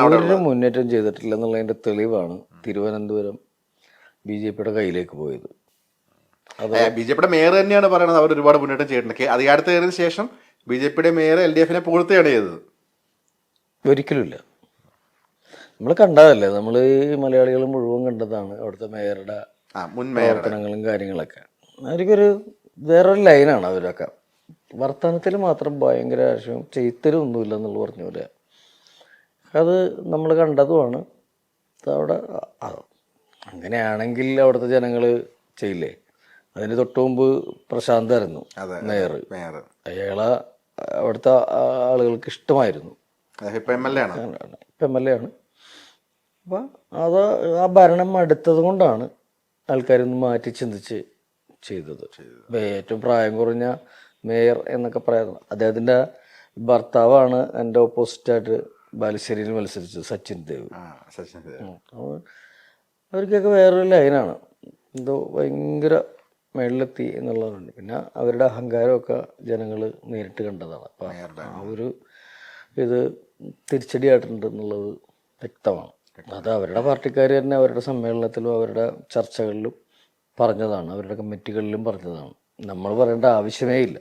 ഒരു മുന്നേറ്റം ചെയ്തിട്ടില്ല എന്നുള്ളതിന്റെ തെളിവാണ് തിരുവനന്തപുരം BJP-യുടെ കയ്യിലേക്ക് പോയത്. BJP-യുടെ മേയർ തന്നെയാണ് പറയുന്നത് അവർ ഒരുപാട് മുന്നേറ്റം ചെയ്തിട്ടുണ്ട്. അധികാരത്തിൽ കയറിയതിനു ശേഷം BJP-യുടെ മേയർ LDF-നെ പുകഴ്ത്തുകയാണ് ചെയ്തത്. ഒരിക്കലുമില്ല. നമ്മൾ കണ്ടതല്ലേ, നമ്മൾ മലയാളികൾ മുഴുവൻ കണ്ടതാണ് അവിടുത്തെ മേയറുടെ പ്രവർത്തനങ്ങളും കാര്യങ്ങളൊക്കെ. അവർക്കൊരു വേറൊരു ലൈനാണ് അവരൊക്കെ. വർത്തമാനത്തിൽ മാത്രം ഭയങ്കര ആശയം, ചെയ്ത്തരും ഒന്നുമില്ല എന്നുള്ള പറഞ്ഞ പോലെ. അത് നമ്മൾ കണ്ടതുമാണ്. അവിടെ അങ്ങനെയാണെങ്കിൽ അവിടുത്തെ ജനങ്ങൾ ചെയ്യില്ലേ? അതിന് തൊട്ട് മുമ്പ് പ്രശാന്തായിരുന്നു മേയർ. അയാളെ അവിടുത്തെ ആളുകൾക്ക് ഇഷ്ടമായിരുന്നു. ഇപ്പം MLA ആണ്. അപ്പം അത് ആ ഭരണം അടുത്തത് കൊണ്ടാണ് ആൾക്കാരൊന്ന് മാറ്റി ചിന്തിച്ച് ചെയ്തത്. ഏറ്റവും പ്രായം കുറഞ്ഞ മേയർ എന്നൊക്കെ പറയുന്നത് അദ്ദേഹത്തിൻ്റെ ഭർത്താവാണ് എൻ്റെ ഓപ്പോസിറ്റായിട്ട് ബാലുശ്ശേരിയിൽ മത്സരിച്ചത്, സച്ചിൻ ദേവ്. അവർക്കൊക്കെ വേറൊരു ലൈനാണ്. എന്തോ ഭയങ്കര മേളിലെത്തി എന്നുള്ളതുണ്ട്. പിന്നെ അവരുടെ അഹങ്കാരമൊക്കെ ജനങ്ങൾ നേരിട്ട് കണ്ടതാണ്. അപ്പം ആ ഒരു ഇത് തിരിച്ചടിയായിട്ടുണ്ട് എന്നുള്ളത് വ്യക്തമാണ്. അത് അവരുടെ പാർട്ടിക്കാർ തന്നെ അവരുടെ സമ്മേളനത്തിലും അവരുടെ ചർച്ചകളിലും പറഞ്ഞതാണ്, അവരുടെ കമ്മിറ്റികളിലും പറഞ്ഞതാണ്. നമ്മൾ പറയേണ്ട ആവശ്യമേ ഇല്ല.